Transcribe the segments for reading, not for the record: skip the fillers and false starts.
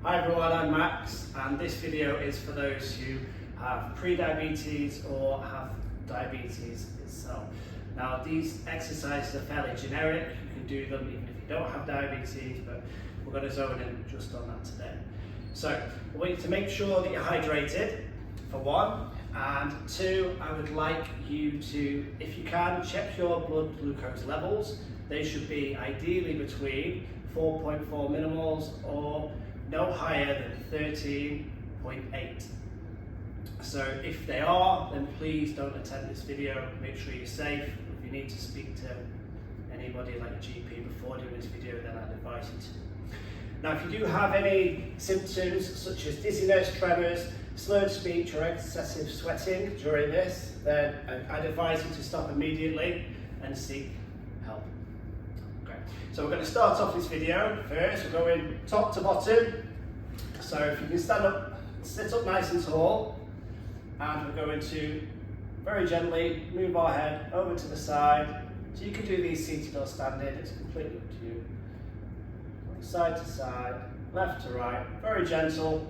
Hi everyone, I'm Max, and this video is for those who have pre-diabetes or have diabetes itself. Now these exercises are fairly generic, you can do them even if you don't have diabetes, but we're going to zone in just on that today. So I want you to make sure that you're hydrated, for one, and two, I would like you to, if you can, check your blood glucose levels. They should be ideally between 4.4 millimoles or no higher than 13.8. So if they are, then please don't attend this video. Make sure you're safe. If you need to speak to anybody like a GP before doing this video, then I'd advise you to. Now, if you do have any symptoms such as dizziness, tremors, slurred speech or excessive sweating during this, then I'd advise you to stop immediately and seek help. So we're going to start off this video first. We're going top to bottom. So if you can stand up, sit up nice and tall, and we're going to very gently move our head over to the side. So you can do these seated or standing, it's completely up to you. Side to side, left to right, very gentle.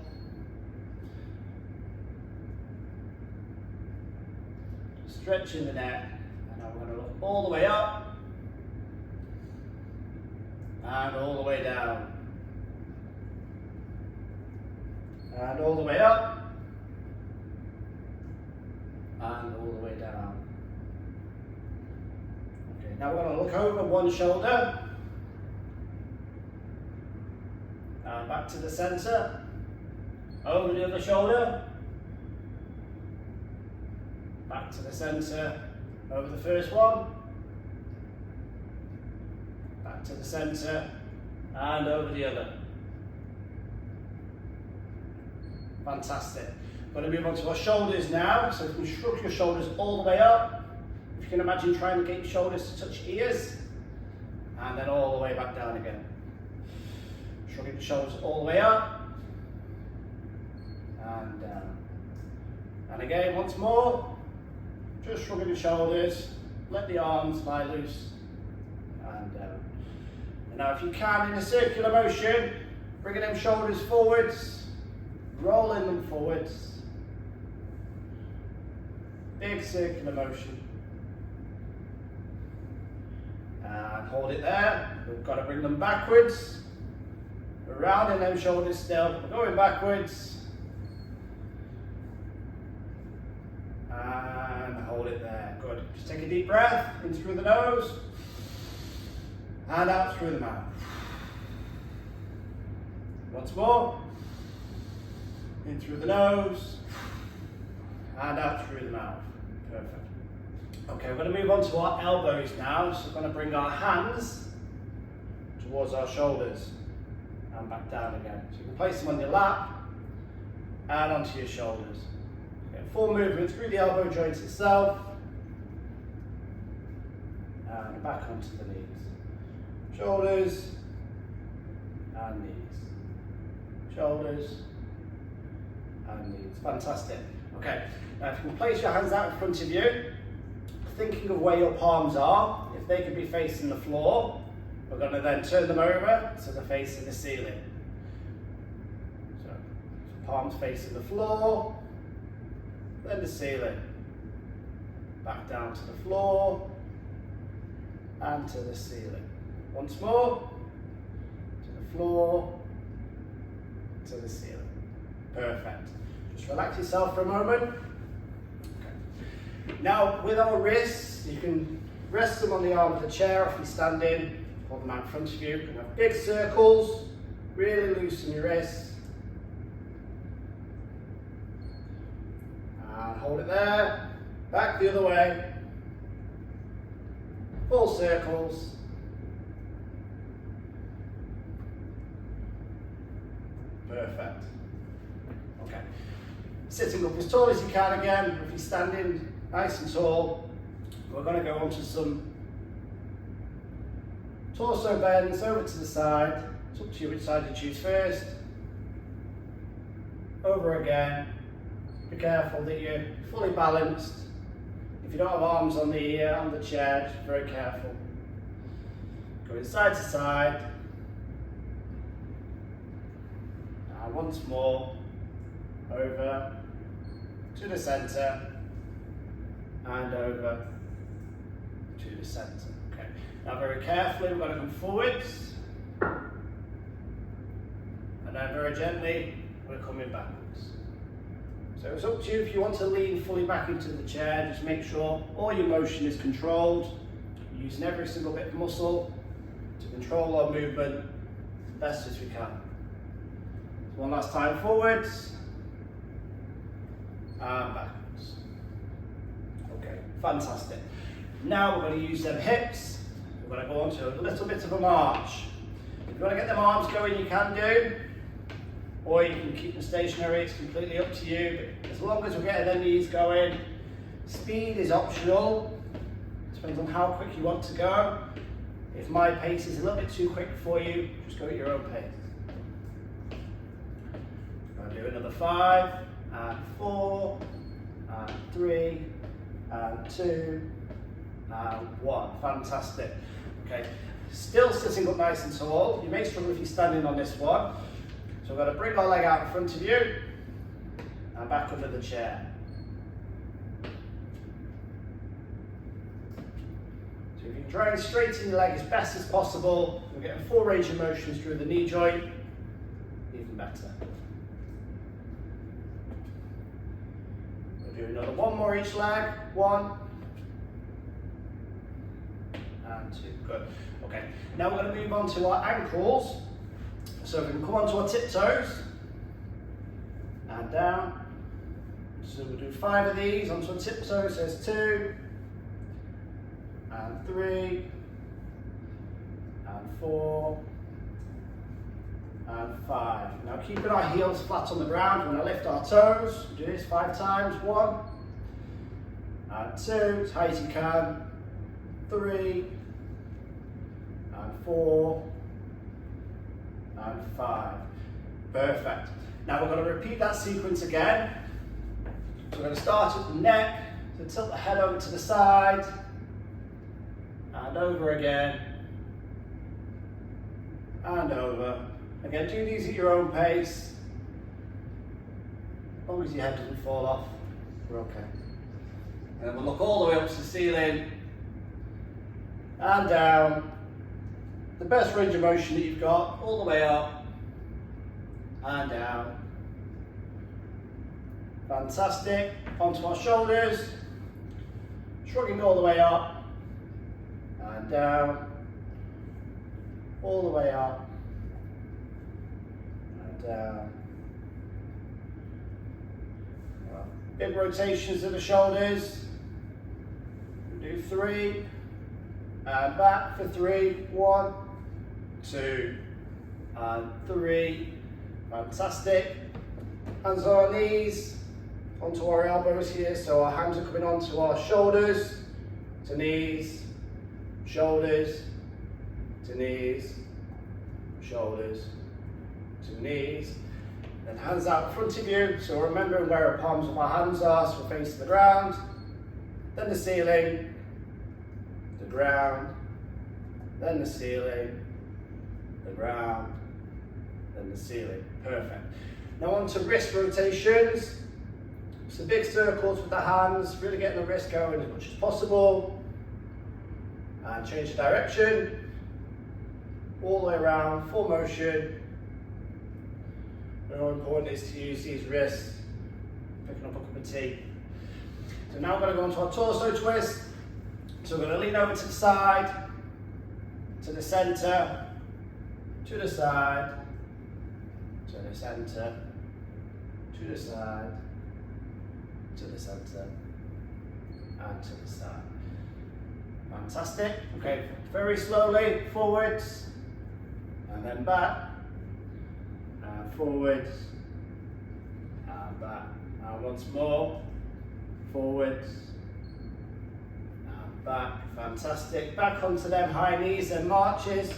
Stretching the neck, and now we're going to look all the way up. And all the way down. And all the way up. And all the way down. Okay, now we're going to look over one shoulder. And back to the centre. Over the other shoulder. Back to the centre. Over the first one. Back to the centre and over the other. Fantastic. We're going to move on to our shoulders now. So if you can shrug your shoulders all the way up. If you can imagine trying to get your shoulders to touch your ears. And then all the way back down again. Shrugging the shoulders all the way up. And down. And again, once more. Just shrugging the shoulders. Let the arms lie loose. And down. Now if you can, in a circular motion, bringing them shoulders forwards, rolling them forwards. Big circular motion. And hold it there. We've got to bring them backwards. We're rounding them shoulders still. We're going backwards. And hold it there. Good. Just take a deep breath in through the nose. And out through the mouth. Once more. In through the nose. And out through the mouth. Perfect. Okay, we're going to move on to our elbows now. So we're going to bring our hands towards our shoulders. And back down again. So you can place them on your lap. And onto your shoulders. Okay, full movement through the elbow joint itself. And back onto the knees. Shoulders and knees. Shoulders and knees. Fantastic. Okay, now if you can place your hands out in front of you, thinking of where your palms are, if they could be facing the floor, we're going to then turn them over so they're facing the ceiling. So, palms facing the floor, then the ceiling. Back down to the floor and to the ceiling. Once more, to the floor, to the ceiling. Perfect. Just relax yourself for a moment. Okay. Now, with our wrists, you can rest them on the arm of the chair if you're standing, hold them out in front of you. You can have big circles, really loosen your wrists. And hold it there, back the other way. Full circles. Perfect. Okay. Sitting up as tall as you can again. If you're standing nice and tall, we're going to go on to some torso bends over to the side. It's up to you which side you choose first. Over again. Be careful that you're fully balanced. If you don't have arms on the chair, just be very careful. Going side to side. And once more, over to the center, and over to the center. Okay. Now very carefully, we're going to come forwards, and then very gently, we're coming backwards. So it's up to you if you want to lean fully back into the chair. Just make sure all your motion is controlled. You're using every single bit of muscle to control our movement as best as we can. So one last time, forwards and backwards. Okay, fantastic. Now we're going to use them hips. We're going to go on to a little bit of a march. If you want to get them arms going, you can do. Or you can keep them stationary, it's completely up to you. But as long as we're getting their knees going, speed is optional. Depends on how quick you want to go. If my pace is a little bit too quick for you, just go at your own pace. I'll do another 5, and 4, and 3, and 2, and 1. Fantastic. Okay, still sitting up nice and tall. You may struggle if you're standing on this one. So I'm going to bring my leg out in front of you and back under the chair. So if you can try and straighten your leg as best as possible, you're getting full range of motions through the knee joint, even better. We'll do another 1 more each leg. 1 and 2. Good. Okay, now we're going to move on to our ankles. So we can come onto our tiptoes and down. So we'll do 5 of these onto our tiptoes. So there's 2 and 3 and 4 and 5. Now keeping our heels flat on the ground, we're going to lift our toes. Do this 5 times. 1 and 2, as high as you can. 3 and 4 and 5. Perfect. Now we're going to repeat that sequence again. So we're going to start at the neck, so tilt the head over to the side, and over again, and over. Again, do these at your own pace. As long as your head doesn't fall off, we're okay. And then we'll look all the way up to the ceiling, and down. The best range of motion that you've got, all the way up and down. Fantastic. Onto our shoulders, shrugging all the way up and down, all the way up and down. Big rotations of the shoulders. We'll do 3 and back for 3. 1, 2 and 3. Fantastic. Hands on our knees, onto our elbows here, so our hands are coming onto our shoulders, to knees, shoulders, to knees, shoulders, to knees. Then hands out in front of you, so remembering where our palms of our hands are, so we're facing the ground, then the ceiling, the ground, then the ceiling, the ground, then the ceiling. Perfect. Now on to wrist rotations. So big circles with the hands, really getting the wrist going as much as possible. And change the direction. All the way around, full motion. Very important is to use these wrists, picking up a cup of tea. So now we're going to go into our torso twist. So we're going to lean over to the side, to the center, to the side, to the center, to the side, to the center, and to the side. Fantastic. Okay, very slowly, forwards, and then back, and forwards, and back. And once more, forwards, and back. Fantastic. Back onto them high knees and marches.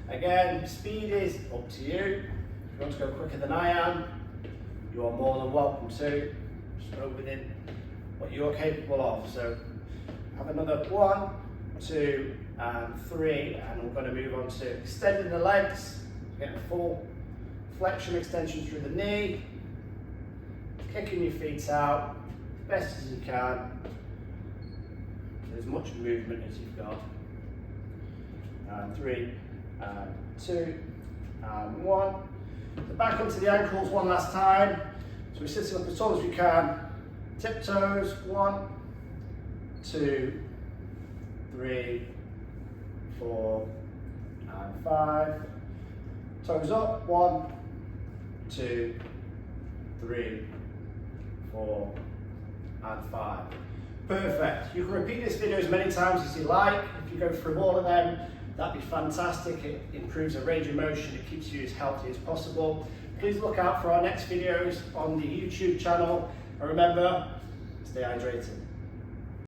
Again, speed is up to you. If you want to go quicker than I am, you are more than welcome to. Just go within what you're capable of. So have another 1, 2, and 3, and we're going to move on to extending the legs, getting full flexion extension through the knee, kicking your feet out best as you can, as much movement as you've got. And 3, and 2, and 1. So back onto the ankles one last time. So we're sitting up as tall as we can. Tiptoes, 1, 2, 3, 4, and 5. Toes up, 1, 2, 3, 4, and 5. Perfect. You can repeat this video as many times as you like. If you go through all of them, that'd be fantastic. It improves the range of motion. It keeps you as healthy as possible. Please look out for our next videos on the YouTube channel. And remember, stay hydrated.